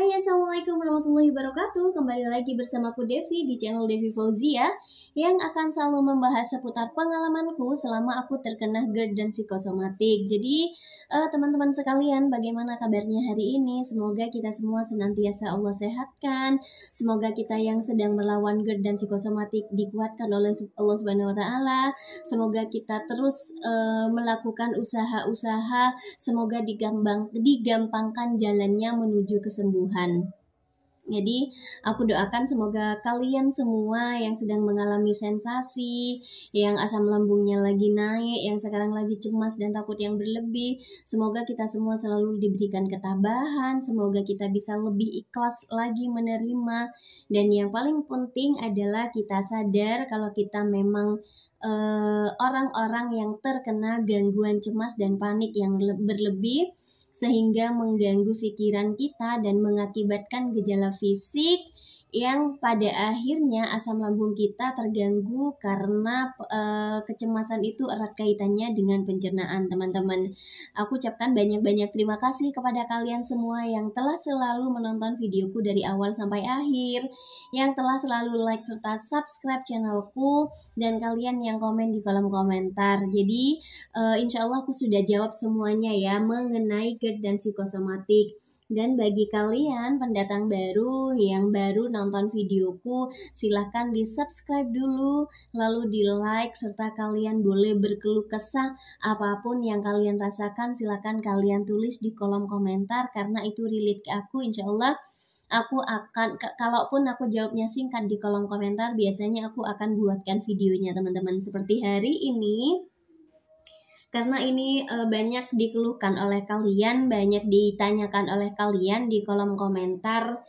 Hai, assalamualaikum warahmatullahi wabarakatuh. Kembali lagi bersamaku Devi di channel Devi Fauzia yang akan selalu membahas seputar pengalamanku selama aku terkena GERD dan psikosomatik. Jadi teman-teman sekalian, bagaimana kabarnya hari ini? Semoga kita semua senantiasa Allah sehatkan. Semoga kita yang sedang melawan GERD dan psikosomatik dikuatkan oleh Allah Subhanahu Wa Taala. Semoga kita terus melakukan usaha-usaha. Semoga digampangkan jalannya menuju kesembuhan. Jadi aku doakan semoga kalian semua yang sedang mengalami sensasi, yang asam lambungnya lagi naik, yang sekarang lagi cemas dan takut yang berlebih, semoga kita semua selalu diberikan ketabahan, semoga kita bisa lebih ikhlas lagi menerima. Dan yang paling penting adalah kita sadar kalau kita memang orang-orang yang terkena gangguan cemas dan panik yang berlebih, sehingga mengganggu pikiran kita dan mengakibatkan gejala fisik yang pada akhirnya asam lambung kita terganggu karena kecemasan itu erat kaitannya dengan pencernaan, teman-teman. Aku ucapkan banyak-banyak terima kasih kepada kalian semua yang telah selalu menonton videoku dari awal sampai akhir, yang telah selalu like serta subscribe channelku, dan kalian yang komen di kolom komentar. Jadi insya Allah aku sudah jawab semuanya ya mengenai GERD dan psikosomatik. Dan bagi kalian pendatang baru yang baru nonton videoku, silahkan di subscribe dulu, lalu di like, serta kalian boleh berkeluh kesah apapun yang kalian rasakan, silahkan kalian tulis di kolom komentar, karena itu relate ke aku. Insya Allah aku akan, kalaupun aku jawabnya singkat di kolom komentar, biasanya aku akan buatkan videonya, teman-teman. Seperti hari ini, karena ini banyak dikeluhkan oleh kalian, banyak ditanyakan oleh kalian di kolom komentar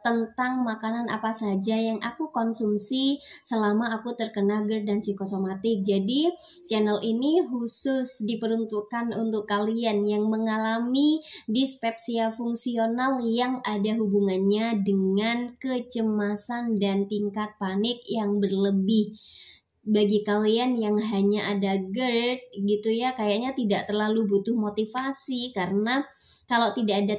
tentang makanan apa saja yang aku konsumsi selama aku terkena GERD dan psikosomatik. Jadi channel ini khusus diperuntukkan untuk kalian yang mengalami dispepsia fungsional yang ada hubungannya dengan kecemasan dan tingkat panik yang berlebih. Bagi kalian yang hanya ada GERD gitu ya, kayaknya tidak terlalu butuh motivasi, karena kalau tidak ada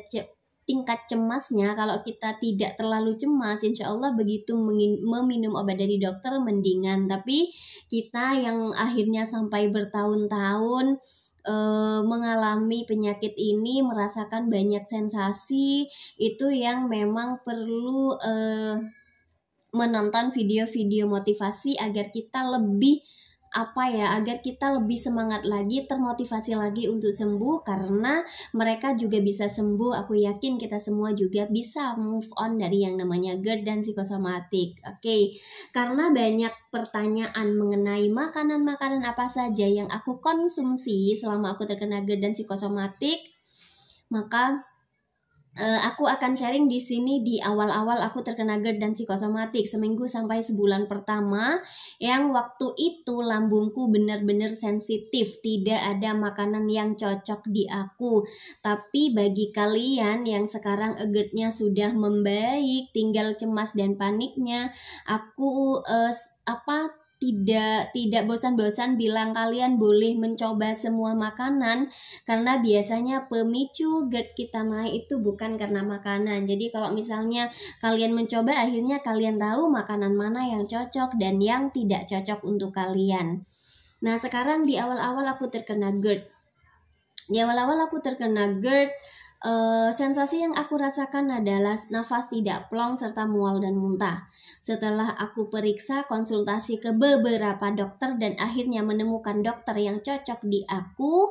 tingkat cemasnya, kalau kita tidak terlalu cemas, insya Allah begitu meminum obat dari dokter mendingan. Tapi kita yang akhirnya sampai bertahun-tahun mengalami penyakit ini, merasakan banyak sensasi, itu yang memang perlu menonton video-video motivasi agar kita lebih agar kita lebih semangat lagi, termotivasi lagi untuk sembuh, karena mereka juga bisa sembuh. Aku yakin kita semua juga bisa move on dari yang namanya GERD dan psikosomatik. Oke, karena banyak pertanyaan mengenai makanan-makanan apa saja yang aku konsumsi selama aku terkena GERD dan psikosomatik, maka aku akan sharing di sini di awal-awal aku terkena GERD dan psikosomatik, seminggu sampai sebulan pertama, yang waktu itu lambungku benar-benar sensitif, tidak ada makanan yang cocok di aku. Tapi bagi kalian yang sekarang GERD-nya sudah membaik, tinggal cemas dan paniknya, aku tidak bosan-bosan bilang kalian boleh mencoba semua makanan, karena biasanya pemicu GERD kita naik itu bukan karena makanan. Jadi kalau misalnya kalian mencoba, akhirnya kalian tahu makanan mana yang cocok dan yang tidak cocok untuk kalian. Nah, sekarang di awal-awal aku terkena GERD. Sensasi yang aku rasakan adalah nafas tidak plong serta mual dan muntah. Setelah aku periksa, konsultasi ke beberapa dokter, dan akhirnya menemukan dokter yang cocok di aku,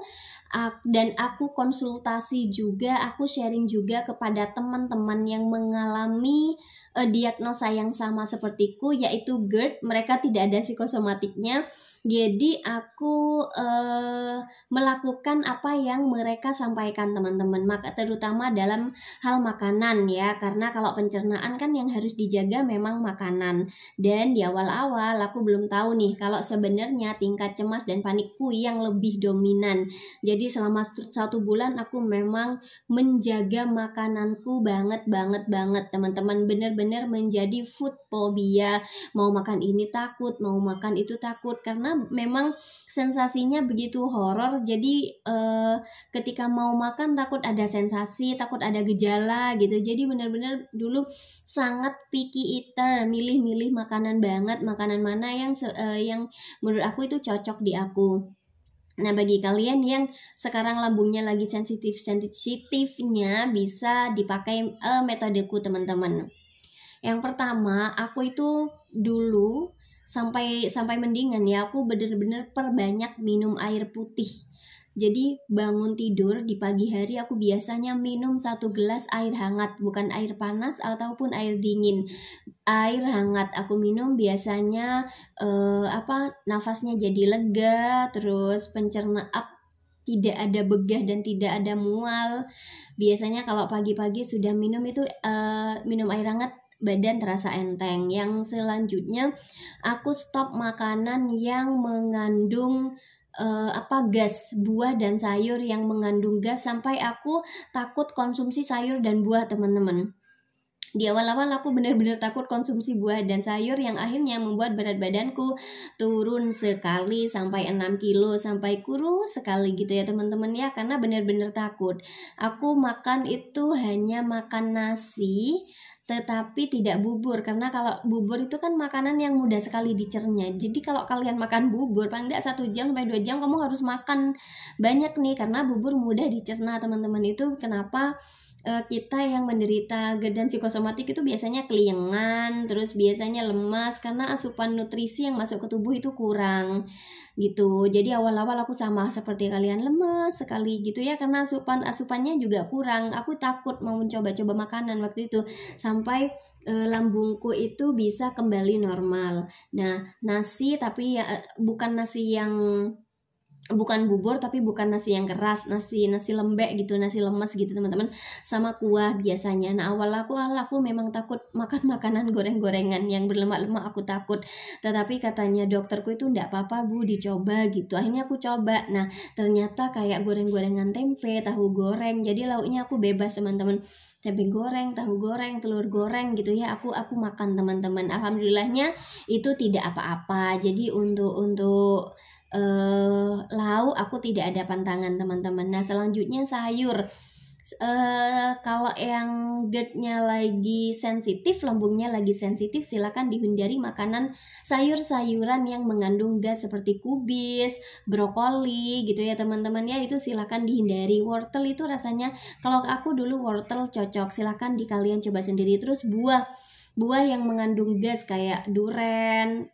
dan aku konsultasi juga, aku sharing juga kepada teman-teman yang mengalami diagnosa yang sama sepertiku, yaitu GERD. Mereka tidak ada psikosomatiknya. Jadi aku melakukan apa yang mereka sampaikan, teman-teman, maka terutama dalam hal makanan ya, karena kalau pencernaan kan yang harus dijaga memang makanan. Dan di awal-awal aku belum tahu nih kalau sebenarnya tingkat cemas dan panikku yang lebih dominan. Jadi Jadi selama 1 bulan aku memang menjaga makananku banget teman-teman, bener-bener menjadi food phobia, mau makan ini takut, mau makan itu takut, karena memang sensasinya begitu horor. Jadi ketika mau makan takut ada sensasi, takut ada gejala gitu. Jadi bener-bener dulu sangat picky eater, milih-milih makanan banget, makanan mana yang menurut aku itu cocok di aku. Nah, bagi kalian yang sekarang lambungnya lagi sensitifnya bisa dipakai metodeku teman-teman. Yang pertama, aku itu dulu sampai mendingan ya, aku bener-bener perbanyak minum air putih. Jadi bangun tidur di pagi hari aku biasanya minum 1 gelas air hangat, bukan air panas ataupun air dingin. Air hangat aku minum biasanya nafasnya jadi lega, terus pencernaan tidak ada begah dan tidak ada mual. Biasanya kalau pagi-pagi sudah minum itu minum air hangat, badan terasa enteng. Yang selanjutnya aku stop makanan yang mengandung gas, buah dan sayur yang mengandung gas, sampai aku takut konsumsi sayur dan buah teman-teman. Di awal-awal aku benar-benar takut konsumsi buah dan sayur, yang akhirnya membuat berat badanku turun sekali sampai 6 kilo, sampai kurus sekali gitu ya teman-teman ya, karena benar-benar takut. Aku makan itu hanya makan nasi, tetapi tidak bubur, karena kalau bubur itu kan makanan yang mudah sekali dicerna. Jadi kalau kalian makan bubur paling tidak 1 jam sampai 2 jam kamu harus makan banyak nih, karena bubur mudah dicerna teman-teman. Itu kenapa kita yang menderita GERD dan psikosomatik itu biasanya keliengan, terus biasanya lemas karena asupan nutrisi yang masuk ke tubuh itu kurang gitu. Jadi awal-awal aku sama seperti kalian, lemas sekali gitu ya, karena asupannya juga kurang. Aku takut mau mencoba-coba makanan waktu itu sampai lambungku itu bisa kembali normal. Nah, nasi tapi ya bukan nasi yang bukan bubur, tapi bukan nasi yang keras, nasi lembek gitu, nasi lemes gitu teman-teman, sama kuah biasanya. Nah, awal aku memang takut makan makanan goreng-gorengan yang berlemak-lemak, aku takut. Tetapi katanya dokterku itu enggak apa-apa Bu, dicoba gitu. Akhirnya aku coba. Nah, ternyata kayak goreng-gorengan tempe, tahu goreng. Jadi lauknya aku bebas teman-teman. Tempe goreng, tahu goreng, telur goreng gitu ya. Aku makan teman-teman. Alhamdulillahnya itu tidak apa-apa. Jadi untuk lauk aku tidak ada pantangan teman-teman. Nah, selanjutnya sayur. Kalau yang GERD-nya lagi sensitif, lambungnya lagi sensitif, silakan dihindari makanan sayur-sayuran yang mengandung gas seperti kubis, brokoli gitu ya teman-teman ya, itu silakan dihindari. Wortel itu rasanya, kalau aku dulu wortel cocok, silakan kalian coba sendiri. Terus buah yang mengandung gas kayak duren,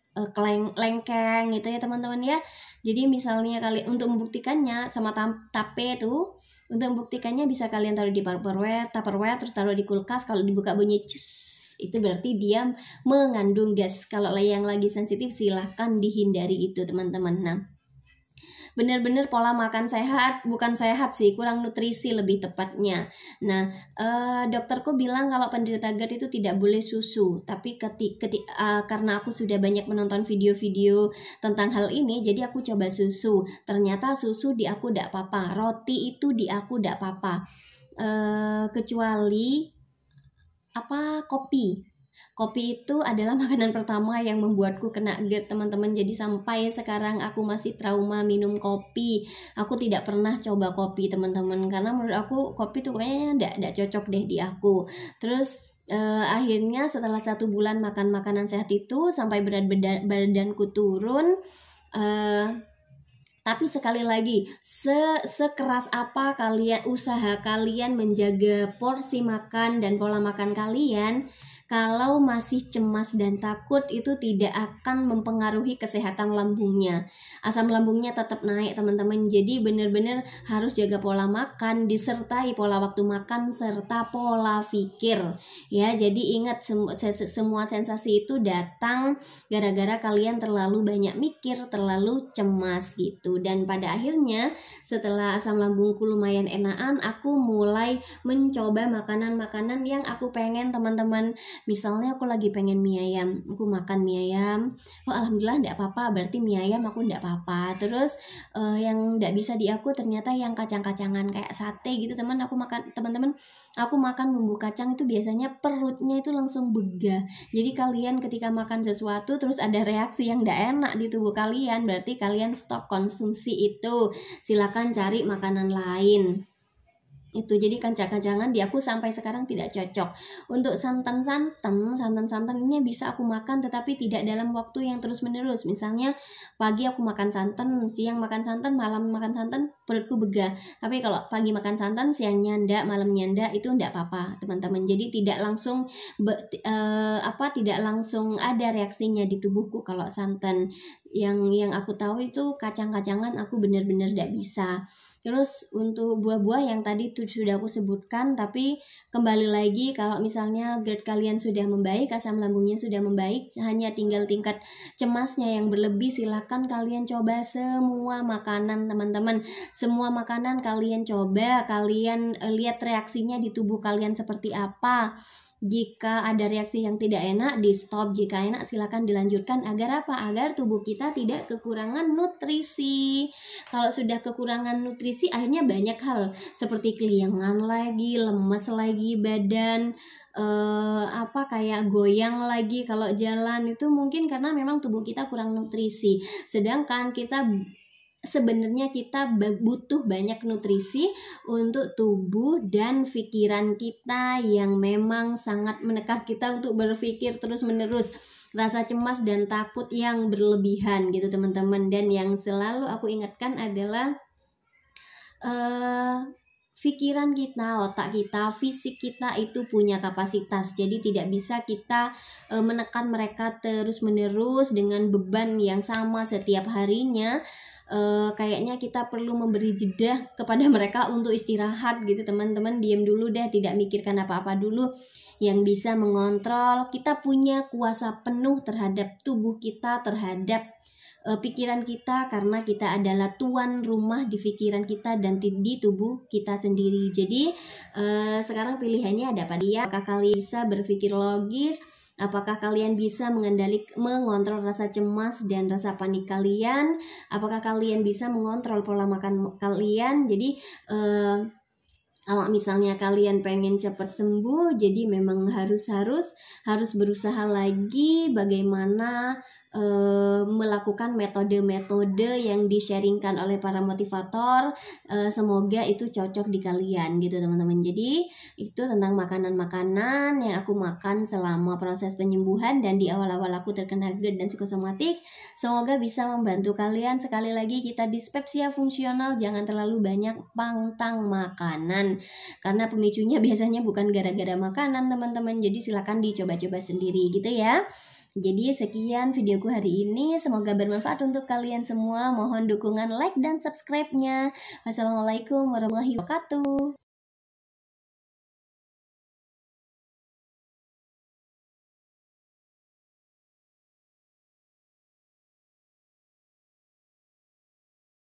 lengkeng gitu ya teman-teman ya. Jadi misalnya kalian untuk membuktikannya sama tape itu, untuk membuktikannya bisa kalian taruh di Tupperware terus taruh di kulkas. Kalau dibuka bunyi ces, itu berarti dia mengandung gas. Kalau yang lagi sensitif silahkan dihindari itu teman-teman. Nah, benar-benar pola makan sehat, bukan sehat sih, kurang nutrisi lebih tepatnya. Nah, dokterku bilang kalau penderita GERD itu tidak boleh susu, tapi karena aku sudah banyak menonton video-video tentang hal ini, jadi aku coba susu. Ternyata susu di aku tidak apa-apa, roti itu di aku tidak apa-apa, kecuali kopi. Kopi itu adalah makanan pertama yang membuatku kena GERD teman-teman. Jadi sampai sekarang aku masih trauma minum kopi. Aku tidak pernah coba kopi teman-teman, karena menurut aku kopi tuh kayaknya tidak cocok deh di aku. Terus akhirnya setelah 1 bulan makan makanan sehat itu, sampai berat badanku turun. Tapi sekali lagi, sekeras apa usaha kalian menjaga porsi makan dan pola makan kalian, kalau masih cemas dan takut itu tidak akan mempengaruhi kesehatan lambungnya. Asam lambungnya tetap naik teman-teman. Jadi benar-benar harus jaga pola makan disertai pola waktu makan serta pola pikir ya. Jadi ingat, semua sensasi itu datang gara-gara kalian terlalu banyak mikir, terlalu cemas gitu. gitu. Dan pada akhirnya setelah asam lambungku lumayan enakan, aku mulai mencoba makanan-makanan yang aku pengen teman-teman. Misalnya aku lagi pengen mie ayam, aku makan mie ayam, oh alhamdulillah enggak apa-apa, berarti mie ayam aku enggak apa-apa. Terus yang enggak bisa di aku ternyata yang kacang-kacangan kayak sate gitu teman-teman, aku makan bumbu kacang itu biasanya perutnya itu langsung begah. Jadi kalian ketika makan sesuatu terus ada reaksi yang enggak enak di tubuh kalian, berarti kalian stop konsumsi itu, silakan cari makanan lain. Itu jadi kacang-kacangan di aku sampai sekarang tidak cocok. Untuk santan ini bisa aku makan tetapi tidak dalam waktu yang terus menerus. Misalnya pagi aku makan santan, siang makan santan, malam makan santan, perutku begah. Tapi kalau pagi makan santan, siangnya ndak, malamnya ndak, itu ndak apa-apa teman-teman. Jadi tidak langsung tidak langsung ada reaksinya di tubuhku kalau santan. Yang aku tahu itu kacang-kacangan aku benar-benar ndak bisa. Terus untuk buah-buah yang tadi sudah aku sebutkan, tapi kembali lagi kalau misalnya GERD kalian sudah membaik, asam lambungnya sudah membaik, hanya tinggal tingkat cemasnya yang berlebih, silakan kalian coba semua makanan teman-teman. Semua makanan kalian coba, kalian lihat reaksinya di tubuh kalian seperti apa. Jika ada reaksi yang tidak enak, di stop. Jika enak, silakan dilanjutkan. Agar apa? Agar tubuh kita tidak kekurangan nutrisi. Kalau sudah kekurangan nutrisi, akhirnya banyak hal seperti keliangan lagi, lemas lagi badan, kayak goyang lagi kalau jalan, itu mungkin karena memang tubuh kita kurang nutrisi. Sedangkan sebenarnya kita butuh banyak nutrisi untuk tubuh dan pikiran kita yang memang sangat menekan kita untuk berpikir terus menerus, rasa cemas dan takut yang berlebihan gitu teman-teman. Dan yang selalu aku ingatkan adalah pikiran kita, otak kita, fisik kita itu punya kapasitas. Jadi tidak bisa kita menekan mereka terus menerus dengan beban yang sama setiap harinya. Kayaknya kita perlu memberi jeda kepada mereka untuk istirahat gitu teman-teman. Diam dulu deh, tidak mikirkan apa-apa dulu. Yang bisa mengontrol, kita punya kuasa penuh terhadap tubuh kita, terhadap pikiran kita, karena kita adalah tuan rumah di pikiran kita dan di tubuh kita sendiri. Jadi sekarang pilihannya ada pada dia. Apakah kalian bisa berpikir logis? Apakah kalian bisa mengontrol rasa cemas dan rasa panik kalian? Apakah kalian bisa mengontrol pola makan kalian? Jadi kalau misalnya kalian pengen cepat sembuh, jadi memang harus berusaha lagi bagaimana melakukan metode-metode yang di-sharingkan oleh para motivator. Semoga itu cocok di kalian gitu teman-teman. Jadi itu tentang makanan-makanan yang aku makan selama proses penyembuhan dan di awal-awal aku terkena GERD dan psikosomatik. Semoga bisa membantu kalian. Sekali lagi, kita dispepsia fungsional, jangan terlalu banyak pantang makanan karena pemicunya biasanya bukan gara-gara makanan teman-teman. Jadi silakan dicoba-coba sendiri gitu ya. Jadi sekian videoku hari ini, semoga bermanfaat untuk kalian semua. Mohon dukungan like dan subscribe-nya. Wassalamualaikum warahmatullahi wabarakatuh.